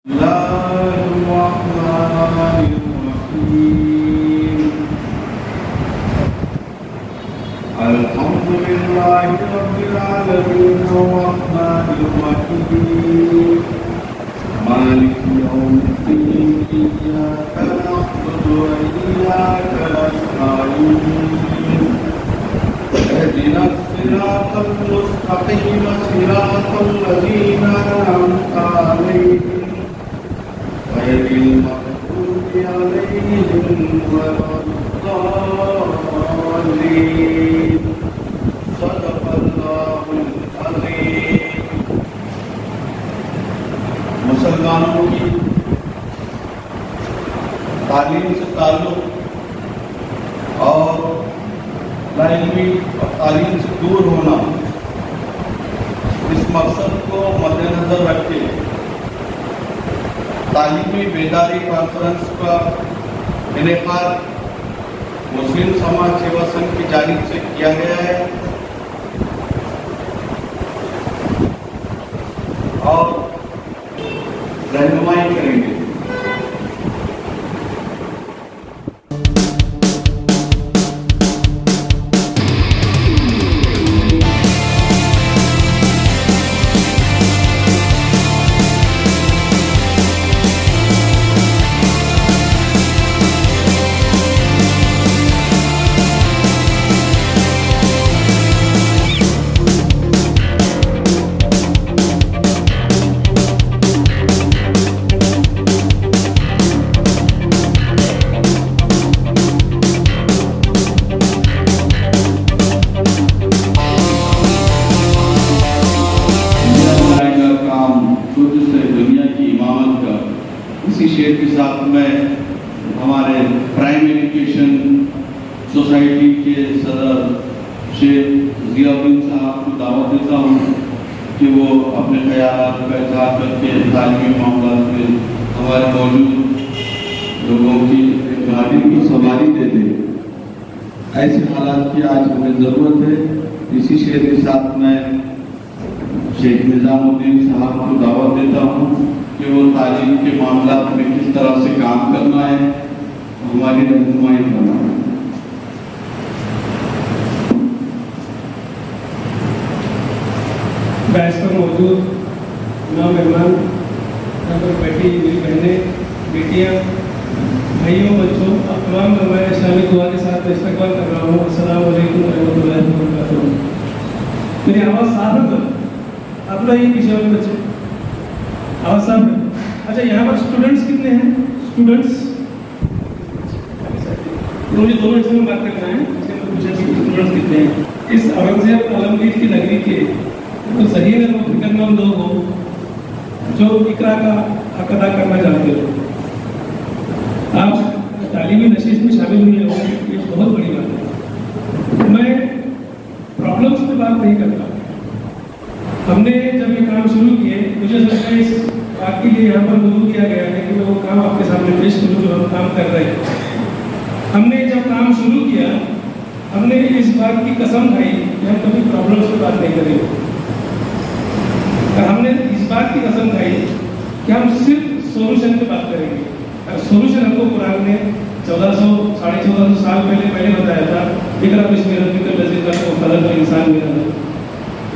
अल्हम्दुलिल्लाहि रब्बिल आलमीन अर्रहमानिर रहीम मालिकि यौमिद्दीन इय्याका नअबुदु व इय्याका नस्तईन इहदिनस सिरातल मुस्तक़ीम सिरातल लज़ीना अनअमता अलैहिम गैरिल मग़्दूबि अलैहिम वलद्दाल्लीन सदक़ल्लाहुल अज़ीम। मुसलमानों की तालीम से ताल्लुक़ और लाइल्मी और तालीम से दूर होना, इस मकसद को मद्देनजर रखते तालीमी बेदारी कॉन्फ्रेंस का इनेकाद मुस्लिम समाज सेवा संघ की जानिब से किया गया है और रहनुमाई करेंगे। इसी शेर के साथ मैं हमारे प्राइम एजुकेशन सोसाइटी के सदर शेख ज़ियाउद्दीन साहब को दावत देता हूँ कि वो अपने ख्यालात का इज़हार करके तालीमी मामलों में हमारे मौजूद लोगों की गाड़ी की सवारी दे दें। ऐसे हालात की आज हमें ज़रूरत है। इसी शेर के साथ मैं शेख निज़ामुद्दीन साहब को दावत देता हूँ कि वो तालीम के मामला में किस तरह से काम करना है, हमारी रहनुमाई करना है। बैच पर मौजूद मेहमान, यहाँ पर बैठी मेरी बहनें, बेटियाँ, भाइयों, बच्चों, आप तमाम मैं इस्लामी दुआ के साथ इस्तकबाल कर रहा हूँ। अस्सलाम वालेकुम रहमतुल्लाहि व बरकातुहू। मेरी आवाज़ साफ है? आप लोग ये पीछे वाले बच्चे आवाज़ साफ है? अच्छा, यहाँ पर स्टूडेंट्स कितने हैं? स्टूडेंट्स मुझे दोनों हिस्से में बात करना है। स्टूडेंट्स कितने हैं? इस औरंगजेब आलमगीर की नगरी के तो सही में वो फिक्रमंद लोग हो जो इकरा का हक अदा करना चाहते हो। आप तालीमी नशीस में शामिल हुए हो, ये बहुत बड़ी बात है। मैं प्रॉब्लम्स पे बात नहीं करता। हमने जब ये काम शुरू किए, मुझे लगता है इस बात के लिए यहाँ पर मजबूर किया गया है कि मैं वो काम आपके सामने पेश करूँ जो हम काम कर रहे हैं। हमने जब काम शुरू किया, हमने इस बात की कसम खाई कि हम कभी प्रॉब्लम्स पे बात नहीं करेंगे। हमने इस बात की कसम खाई कि हम सिर्फ सोल्यूशन पे बात करेंगे। और सोल्यूशन हमको कुरान ने 1400-1450 साल पहले बताया था, इकरा बिस्मि रब्बिकल लज़ी खलक़ व खलक़ल इंसान मिन अलक़।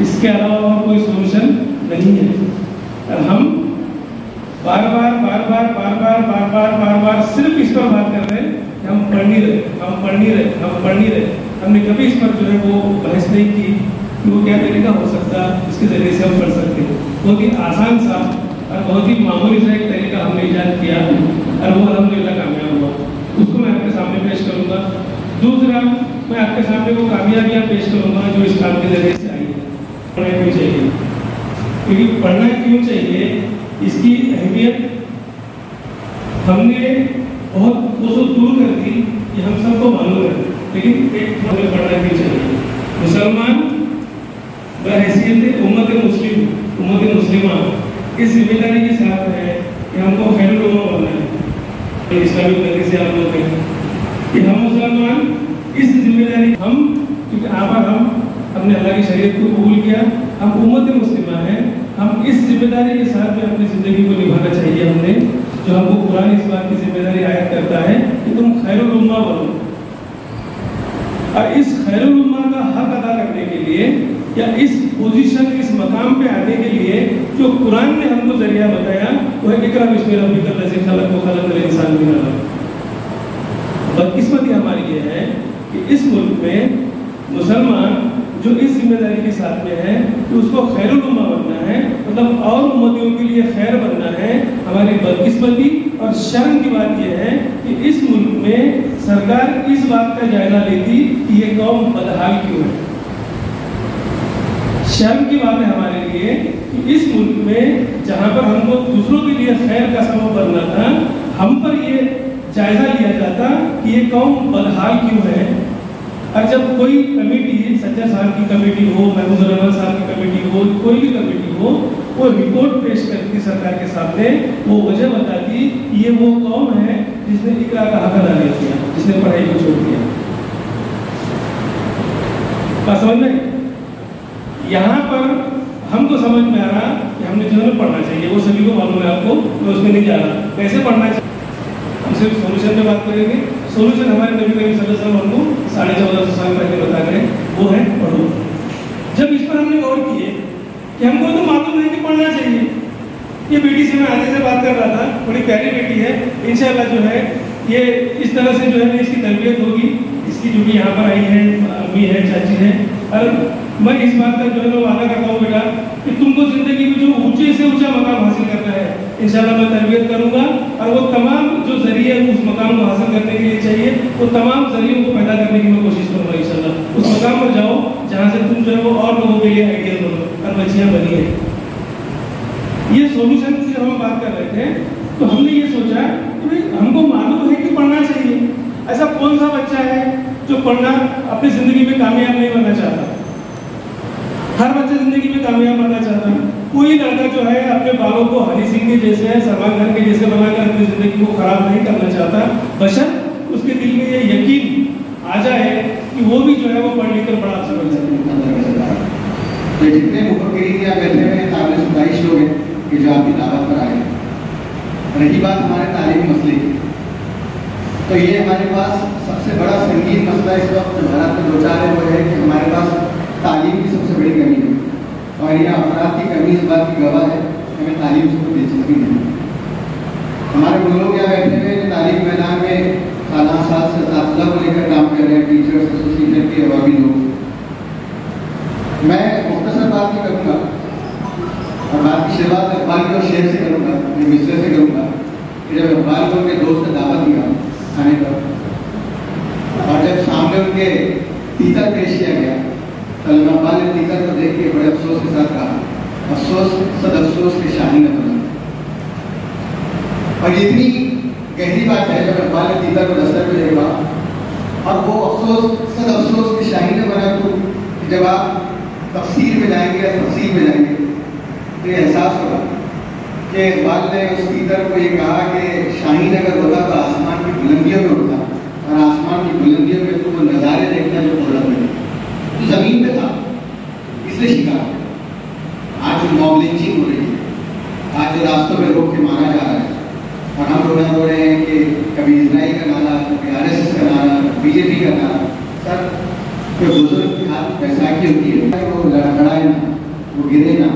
इसके अलावा और कोई सोल्यूशन नहीं है। और हम बार बार सिर्फ इस पर बात कर रहे हैं कि हम पढ़ नहीं रहे। हमने कभी इस पर जो है वो बहस नहीं की कि वो क्या तरीका हो सकता है इसके जरिए से हम पढ़ सकते हैं। बहुत ही आसान सा और बहुत ही मामूली सा एक तरीका हमने ईजाद किया और वो अल्हम्दुलिल्लाह कामयाब हुआ। उसको मैं आपके सामने पेश करूँगा। दूसरा, मैं आपके सामने वो कामयाबियाँ पेश करूँगा जो इस काम के जरिए से आई है। पढ़ना क्यों चाहिए? क्योंकि पढ़ना क्यों चाहिए इसकी अहमियत हमने बहुत कोसों दूर कर दी कि हम सबको मालूम है, लेकिन एक हमें पढ़ना क्यों चाहिए। मुसलमान बहैसियत उम्मत मुस्लिमा इस जिम्मेदारी के साथ है कि हमको खैरुल उम्मा बनना है। इस्लामिक नगरी से आप लोग हैं कि हम मुसलमान इस जिम्मेदारी क्योंकि हम हमने अल्लाह की शरीयत को कबूल किया, हम उम्मत मुस्लिमा हैं, हम इस जिम्मेदारी के साथ में अपनी ज़िंदगी को निभाना चाहिए हमने खैरुल उम्मा बनो। और इस खैरुल उम्मा का हक अदा करने के लिए या इस पोजीशन, इस मकाम पे आने के लिए जो कुरान ने हमको जरिया बताया वो है इकरा बिस्मि रब्बिकल लज़ी खलक़ व खलक़ल इंसान मिन अलक़। बदकिस्मती हमारी ये है कि इस मुल्क में मुसलमान जो इस जिम्मेदारी के साथ में है कि उसको खैरुल उम्मा बनना है, मतलब और उम्मतियों के लिए खैर बनना है। हमारी बदकिस्मती और शर्म की बात यह है कि इस मुल्क में सरकार इस बात का जायजा लेती कि ये कौम बदहाल क्यों है। शर्म की बात है हमारे लिए कि इस मुल्क में जहाँ पर हमको दूसरों के लिए खैर का सबब बनना था, हम पर ये जायजा लिया जाता कि ये कौम बदहाल क्यों है। और जब कोई कमेटी, सज्जर साहब की कमेटी हो, महमूद रहमान साहब की कमेटी हो, कोई भी कमेटी हो, वो रिपोर्ट पेश करती सरकार के सामने, वो वजह बताती ये वो कौम है जिसने इकरा का हक अदा नहीं किया, जिसने पढ़ाई को छोड़ दिया। बात समझ में? यहाँ पर हमको समझ में आ रहा कि हमने जो है पढ़ना चाहिए, वो सभी को मालूम है, आपको मैं उसमें नहीं जा रहा कैसे पढ़ना चाहिए। हम सिर्फ सोल्यूशन पे बात करेंगे। सोल्यूशन हमारे नबी करीम सल्लल्लाहु अलैहि वसल्लम हमको 1450 साल पहले बता गए, वो है पढ़ो। जब इस पर हमने गौर किए कि हमको तो मालूम है कि पढ़ना चाहिए, ये बेटी से मैं आगे से बात कर रहा था, बड़ी प्यारी बेटी है, इंशाल्लाह जो है ये इस तरह से जो है इसकी तरबियत होगी, इसकी जो भी यहाँ पर आई है, अम्मी है, चाची है। और मैं इस बात का जो है मैं वादा करता हूँ बेटा कि तुमको जिंदगी में जो ऊंचे से ऊंचा मकाम हासिल करना है, इंशाल्लाह मैं तरबियत करूंगा। और वो तमाम जो जरिए उस मकाम को हासिल करने के लिए चाहिए, वो तमाम जरियों को पैदा करने की मैं कोशिश करूंगा इंशाल्लाह। उस मकाम पर जाओ जहाँ से तुम जो है वो और लोगों के लिए आइडियल बनो और बच्चियाँ बनी है। ये सोल्यूशन की जब हम बात कर रहे थे तो हमने ये सोचा कि भाई हमको मालूम है कि पढ़ना चाहिए। ऐसा कौन सा बच्चा है जो पढ़ना अपनी जिंदगी में कामयाब नहीं बनना चाहता? हर बच्चा जिंदगी में कामयाब बनना चाहता है। कोई लड़का जो है अपने बालों को हनी सिंह के जैसे, सलमान खान के जैसे बनाकर अपनी जिंदगी को खराब नहीं करना चाहता, बशर्ते उसके दिल में ये यकीन आ जाए कि वो भी जो है वो पढ़ लिख कर बड़ा अच्छा बन सकता है। जितने मुफक्किरीन या बैठे हुए काबिल सुदाइश लोग हैं कि जो आपकी दावत पर आए, रही बात हमारे तालीमी मसले की, तो ये हमारे पास सबसे बड़ा संगीन मसला इस वक्त भारत में दो चार है, वो है कि हमारे पास तालीम की सबसे बड़ी कमी है। और यह अफराद की कमी इस बात की गवाह है कि हमें तालीम से कोई दिलचस्पी नहीं। हमारे वो लोग यहाँ बैठे हुए तालीम मैदान में सालाना साल से दाखिला को लेकर काम कर रहे हैं, टीचर्स एसोसिएशन के अवामी लोग। मैं मुख्तसर बात नहीं करूँगा और बात की शुरुआत इकबाल के और शेर से करूँगा, मैं मिसरे से करूँगा कि जब इकबाल को उनके दोस्त ने दावत दिया खाने पर और जब सामने उनके तीतर पेश किया गया, इकबाल ने तीतर को देख के बड़े अफसोस के साथ कहा, अफसोस सद अफसोस के शाही न बना। और इतनी गहरी बात है जब इकबाल ने तीतर को दस्तर पे देखा और वो अफसोस सद अफसोस के शाही न बना, तो जब आप तफसीर में जाएंगे या तफसीर में जाएंगे तो ये एहसास होगा कि इकबाल ने उस तीतर को ये कहा कि शाहीन अगर होता तो आसमान की बुलंदियों में होता, और आसमान की बुलंदियों में तो वो नज़ारे देखना जो कुदरत में तो ज़मीन पे था, इसलिए शिकार। आज जो मॉब लिंचिंग हो रही है, आज जो रास्तों में रोक के मारा जा रहा है, और हम रोना रो रहे हैं कि कभी इजराइल का नारा, कभी RSS का नारा, BJP का नारा। सर कोई बुजुर्ग की हाथ बैसाखी होती है, वो लड़ाए ना, वो गिरे ना,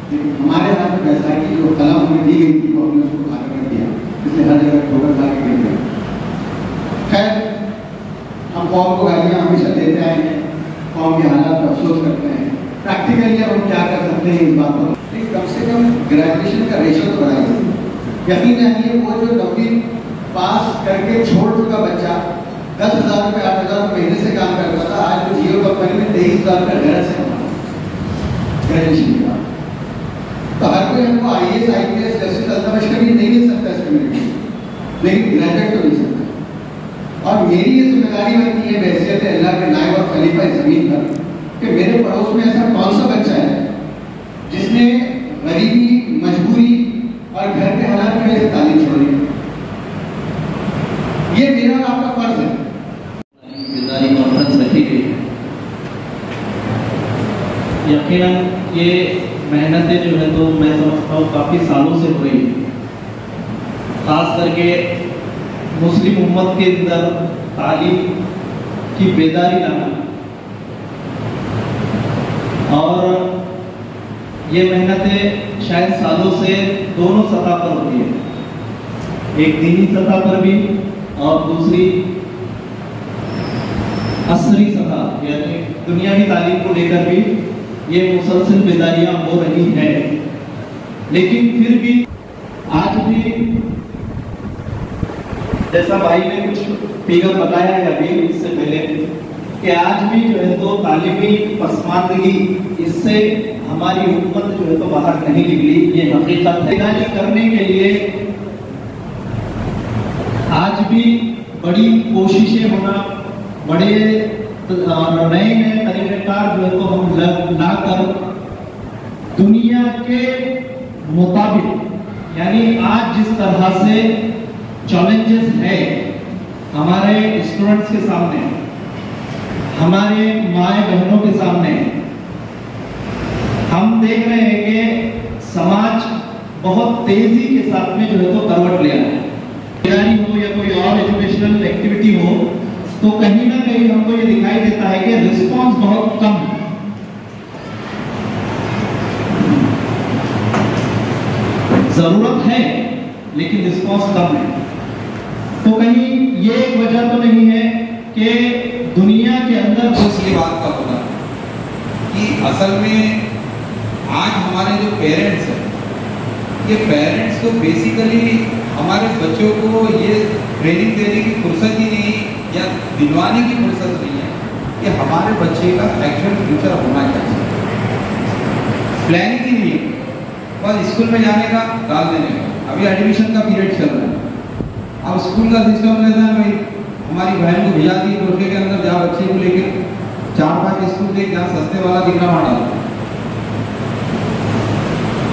लेकिन हमारे हाथ में बैसाखी जो कलम हमें दी गई थी वो हमने उसको खा कर दिया, इसलिए हर जगह ठोकर खा के गिर गए। खैर हम कौम को गालियाँ हमेशा देते आए हैं, कौम के हालात पर अफसोस करते हैं। प्रैक्टिकली अब हम क्या कर सकते हैं इस बात पर, लेकिन कम से कम ग्रेजुएशन का रेशो तो बढ़ाइए। यकीन नहीं वो जो 9वीं पास करके छोड़ चुका बच्चा 10,000 रुपये 8,000 महीने से काम करता था, आज वो जियो कंपनी में 23,000 का घर से ग्रेजुएशन के बाद। तो हर कोई हमको IAS IPS जस्टिस अल्तमश कभी नहीं मिल सकता इस कम्युनिटी, लेकिन ग्रेजुएट तो मिल सकता। और मेरी ये जिम्मेदारी बनती है बहैसियत अल्लाह के नायब और खलीफा ज़मीन पर कि मेरे पड़ोस में ऐसा कौन सा बच्चा है जिसने गरीबी, मजबूरी और घर के हालात की वजह से तालीम छोड़ी। ये मेरा और आपका फर्ज है। यकीनन ये मेहनतें जो है तो मैं समझता हूँ काफ़ी सालों से हो रही है, खास करके मुस्लिम उम्मत के अंदर तालीम की बेदारी लाना, और ये मेहनतें शायद सालों से दोनों सतह पर होती है, एक दीनी सतह पर भी और दूसरी असरी सतह यानी दुनियावी तालीम को लेकर भी ये मुसलसल बेदारियां हो रही है। लेकिन फिर भी आज भी जैसा भाई ने कुछ फिगर बताया है अभी इससे पहले कि आज भी जो है तो तालीमी पसमानदगी इससे हमारी उम्मत जो है तो बाहर नहीं निकली, ये हकीकत है। बेदारी करने के लिए आज भी बड़ी कोशिशें होना, बड़े नए नए तरीक़ेकार जो है तो हम लाकर दुनिया के मुताबिक यानी आज जिस तरह से चैलेंजेस है हमारे स्टूडेंट्स के सामने, हमारे माए बहनों के सामने, हम देख रहे हैं कि समाज बहुत तेजी के साथ में जो है तो करवट ले रहा है। तैयारी हो या कोई और एजुकेशनल एक्टिविटी हो तो कहीं ना कहीं हमको ये दिखाई देता है कि रिस्पांस बहुत कम है। जरूरत है लेकिन रिस्पांस कम है। तो कहीं ये एक वजह तो नहीं है कि दुनिया के अंदर दूसरी बात का होना कि असल में आज हमारे जो पेरेंट्स हैं, ये पेरेंट्स को बेसिकली हमारे बच्चों को ये ट्रेनिंग देने की फुर्सत ही नहीं या दिलवाने की फुर्सत नहीं है कि हमारे बच्चे का एक्चुअल फ्यूचर होना क्या चाहिए। प्लानिंग ही नहीं है, बस स्कूल में जाने का, डाल देने का। अभी एडमिशन का पीरियड चल रहा है, अब स्कूल का सिस्टम रहता है भाई हमारी बहन को भिजा दी रोटे के अंदर, जहाँ बच्चे को लेकर 4-5 स्कूल देख, जहाँ सस्ते वाला दिखना वहाँ डाल।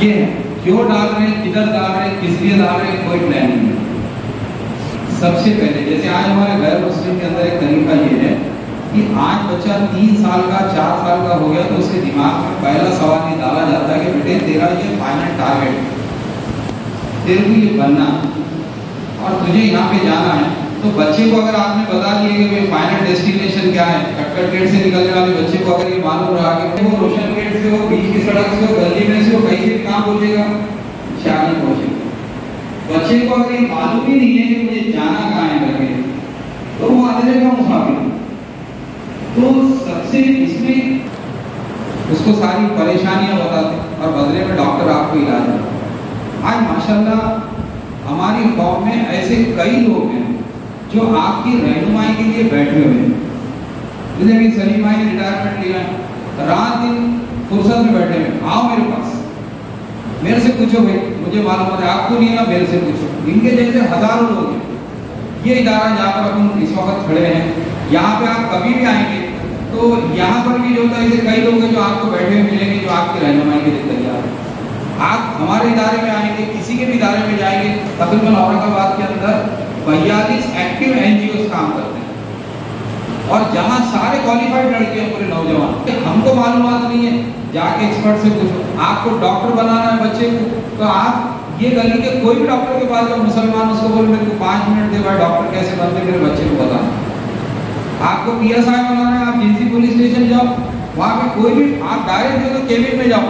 ये क्यों डाल रहे हैं, किधर डाल रहे हैं, किस लिए डाल रहे हैं, कोई प्लानिंग नहीं। सबसे पहले जैसे आज हमारे गैर मुस्लिम के अंदर एक तरीका ये है कि आज बच्चा 3 साल का 4 साल का हो गया तो उसके दिमाग में पहला सवाल ये डाला जाता है कि बेटे तेरा ये फाइनल टारगेट, तेरे को ये बनना और तुझे यहाँ पे जाना है। तो बच्चे को अगर आपने बता दिए कि भाई फाइनल डेस्टिनेशन क्या है, कटकट गेट से निकलने वाले बच्चे को अगर ये मालूम रहा कि वो रोशन गेट से हो, बीच की सड़क से हो, गली में से हो, कहीं से कहाँ पहुंचेगा, शादी पहुंचेगा। बच्चे को अगर ये मालूम ही नहीं है कि मुझे जाना कहाँ है करके, तो वो अंधेरे का मुसाफिर। तो सबसे इसमें उसको सारी परेशानियां बताते और बदले में डॉक्टर आपको इलाज देता। आज माशाल्लाह हमारी कौम में ऐसे कई लोग हैं जो आपकी रहनुमाई के लिए बैठे हुए हैं। जैसे कि सलीम भाई ने रिटायरमेंट लिया है, रात दिन फुर्सत में बैठे हुए, आओ मेरे पास, मेरे से पूछो भाई, मुझे मालूम है आपको नहीं है ना, मेरे से पूछो। इनके जैसे हजारों लोग हैं। ये इदारा जहाँ पर अपन इस वक्त खड़े हैं, यहाँ पे आप कभी भी आएंगे तो यहाँ पर भी जो होता है ऐसे कई लोग हैं जो आपको बैठे हुए मिलेंगे, जो आपकी रहनुमाई के लिए तैयार है। आप हमारे इदारे में आएंगे, किसी के भी इदारे में जाएंगे, तकरीबन औरंगाबाद के अंदर 42 एक्टिव NGOs काम करते हैं और जहाँ सारे क्वालिफाइड लड़के हैं, पूरे नौजवान। हमको मालूमात नहीं है, जाके एक्सपर्ट से पूछो। आपको डॉक्टर बनाना है बच्चे को, तो आप ये गली के कोई भी डॉक्टर के पास जाओ, मुसलमान, उसको बोलो मेरे को 5 मिनट दे भाई, डॉक्टर कैसे बनते मेरे बच्चे को बताना। आपको PSI बनाना है, आप जिंसी पुलिस स्टेशन जाओ, वहाँ पे कोई भी आप डायरेक्ट जो केबिन में जाओ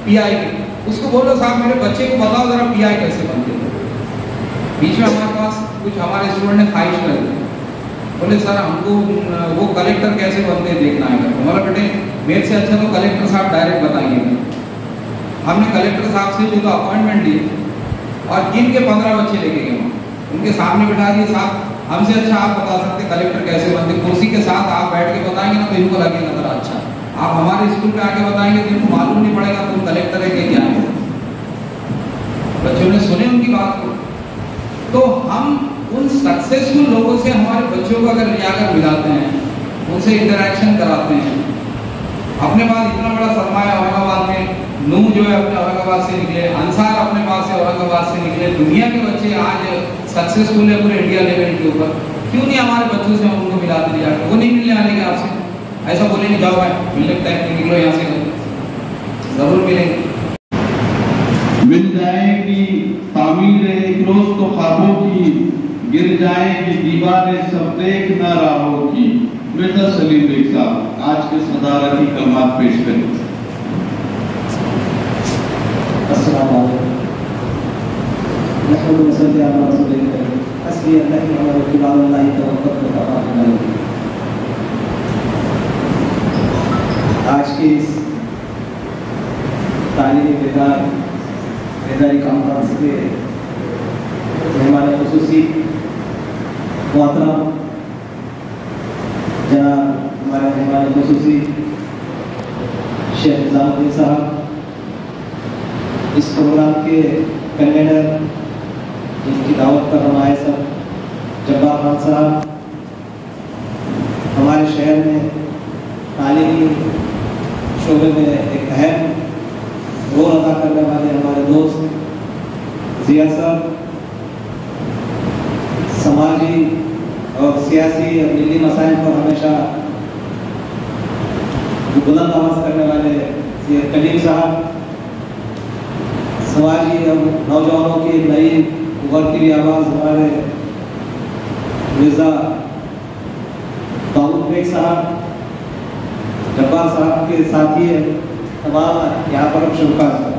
PI के, उसको बोलो साहब मेरे बच्चे को बताओ जरा PI कैसे बनते हैं। बीच में हमारे पास कुछ हमारे स्टूडेंट ने ख्वाहिश कर दी, बोले सर हमको वो कलेक्टर कैसे बनते देखना है। हमारा बेटे मेरे से अच्छा तो कलेक्टर साहब डायरेक्ट बताएंगे। हमने कलेक्टर साहब से जो अपॉइंटमेंट ली और गिन के 15 बच्चे लेके गए, उनके सामने बिठा दिए, साहब हमसे अच्छा आप बता सकते कलेक्टर कैसे बनते, कुर्सी के साथ आप बैठ के बताएंगे ना तो इनको लगेगा जरा अच्छा। आप हमारे स्कूल पे आके बताएंगे तो इनको मालूम नहीं पड़ेगा तुम कलेक्टर है कि क्या है। बच्चों ने सुने उनकी बात को, तो हम उन सक्सेसफुल लोगों से हमारे बच्चों को अगर जाकर मिलाते हैं, उनसे इंटरेक्शन कराते हैं। अपने पास इतना बड़ा सरमाया औरंगाबाद में, नूह जो है अपने औरंगाबाद से निकले, अंसार अपने पास से औरंगाबाद से निकले, दुनिया के बच्चे आज सक्सेसफुल है पूरे इंडिया लेवल के ऊपर। क्यों नहीं हमारे बच्चों से हम उनको मिलाते नहीं जाते? वो नहीं मिलने आने के आपसे, ऐसा बोलेंगे जाओ भाई मिलने टाइम निकलो यहाँ से, जरूर मिलेंगे। मिल जाएगी तामीर एक रोज तो ख्वाबों की, गिर जाएंगी दीवारें सब देख न राहों की। मिर्जा सलीम बेग साहब आज के सदारती कलमात पेश करें। अस्सलाम वालेकुम। नहमदुहु व नसल्ली अला रसूलिल करीम। हस्बी अल्लाह व वकील अल्लाह तवक्कलतु व अमनतु। आज के इस तालीमी बेदारी कॉन्फ्रेंस के मेहमान खुसूसी मोहतरम जनाब हमारे मेहमान खुसूसी शेख निजामुद्दीन साहब, इस प्रोग्राम के कन्वीनर जिनकी दावत पर हम आए सब जब्बार खान साहब, हमारे शहर में तालीमी शोबे में एक अहम रोल अदा करने वाले हमारे दोस्त जिया साहब, समाजी और सियासी और दिल्ली मसाइल पर हमेशा बुलंद आवाज करने वाले सैयद कलीम साहब, समाजी और नौजवानों की नई उभरती हुई आवाज हमारे मिर्जा दाऊद बेग साहब, जब्बार साहब के साथी है, तमाम यहाँ पर शुभकामनाएं।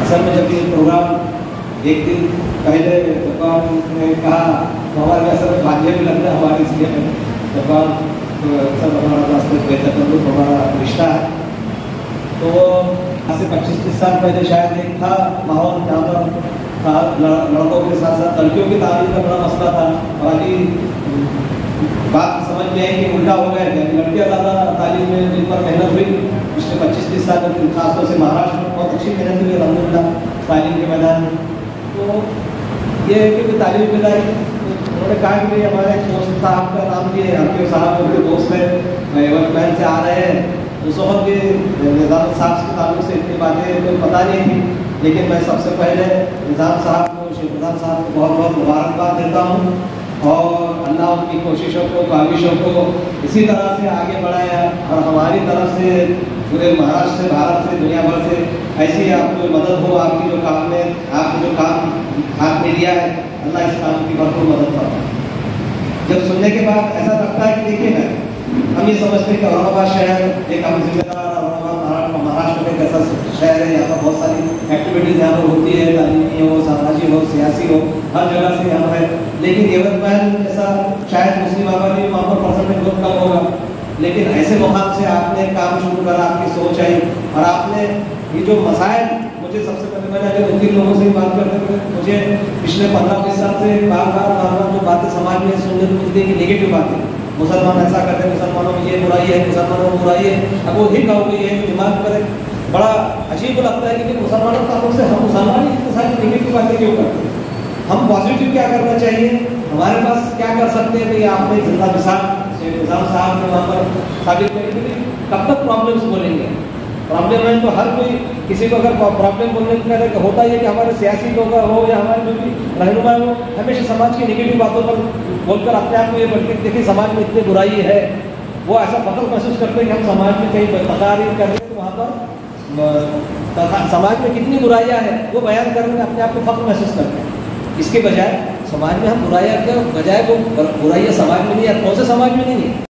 असल में जब ये प्रोग्राम एक दिन पहले जब्बार ने कहा तो हमारे असल में भाग्य भी लगता है हमारे, इसलिए जब्बार सब हमारा रास्ते बेतकल्लुफ़ हमारा रिश्ता है। तो आज से 25-30 साल पहले शायद एक था माहौल जहाँ पर था लड़कों के साथ साथ लड़कियों की तालीम का बड़ा मसला था, और बात समझ में आई कि उल्टा हो गया है, लड़कियाँ ज़्यादा तालीम में जिन पर मेहनत हुई पिछले 25-30 साल में, खासतौर से महाराष्ट्र में बहुत अच्छी मेहनत हुई अल्हम्दुलिल्लाह तालीम के मैदान में। तो ये है कि तालीम बेदारी उन्होंने कहा कि भाई हमारे दोस्त साहब का नाम भी है, आपके साहब मेरे दोस्त है, यवतमाल से आ रहे हैं, उस वक्त भी निज़ाम साहब के ताल्लुक से इतनी बातें कोई पता नहीं थी, लेकिन मैं सबसे पहले निज़ाम साहब को, शेख निज़ाम साहब को बहुत बहुत मुबारकबाद देता हूँ, और अल्लाह उनकी कोशिशों को, काविशों को इसी तरह से आगे बढ़ाया, और हमारी तरफ से पूरे महाराष्ट्र से, भारत से, दुनिया भर से ऐसी आपको मदद हो, आपकी जो काम में आपने जो काम हाथ में लिया है, अल्लाह इस काम की भरपूर मदद करता। जब सुनने के बाद ऐसा लगता है कि देखिए ना, हम ये समझते हैं कि औरंगाबाद शहर एक हम जिम्मेदार, महाराष्ट्र में एक ऐसा शहर है, यहाँ पर बहुत सारी एक्टिविटीज़ यहाँ पर होती है, तालीमी हो, सामाजिक हो, सियासी हो, हर जगह से यहाँ है। लेकिन यवतमाल जैसा शायद मुस्लिम आबादी वहाँ पर परसेंटेज बहुत कम होगा, लेकिन ऐसे मुकाम से आपने काम शुरू करा, आपकी सोच आई, और आपने ये जो मसाइल, मुझे सबसे पहले मैंने अगर 2-3 लोगों से बात करते हुए मुझे पिछले 15-20 साल से बार बार जो बातें समाज में सुनने को मिलती है कि नेगेटिव बातें, मुसलमान ऐसा करते हैं, मुसलमानों में ये बुराई है, मुसलमानों में बुराई है। अब वो ही कहोगे ये दिमाग पर बड़ा अजीब लगता है कि मुसलमानों का ताल्लुक से हम मुसलमान ही इतनी सारी नेगेटिव बातें क्यों करते हैं? हम पॉजिटिव क्या करना चाहिए, हमारे पास क्या कर सकते हैं? भाई आपने जिंदा मिसाल निज़ाम साहब ने वहाँ पर साबित करी कि कब तक प्रॉब्लम्स बोलेंगे, प्रॉब्लम है तो हर कोई किसी को अगर प्रॉब्लम बोलने का होता है कि हमारे सियासी लोग हो या हमारे जो भी रहनुमा हो, हमेशा समाज की नेगेटिव बातों पर बोलकर अपने आप को ये बढ़ती देखिए समाज में इतनी बुराई है, वो ऐसा फख्र महसूस करते हैं कि हम समाज में कहीं तकरार कर रहे हैं, तो वहाँ पर समाज में कितनी बुराइयाँ हैं वो बयान करने में अपने आप को फख्र महसूस करते हैं। इसके बजाय समाज में हम बुराइयाँ के बजाय वो बुराइयाँ समाज में नहीं है, कौन से समाज में नहीं है।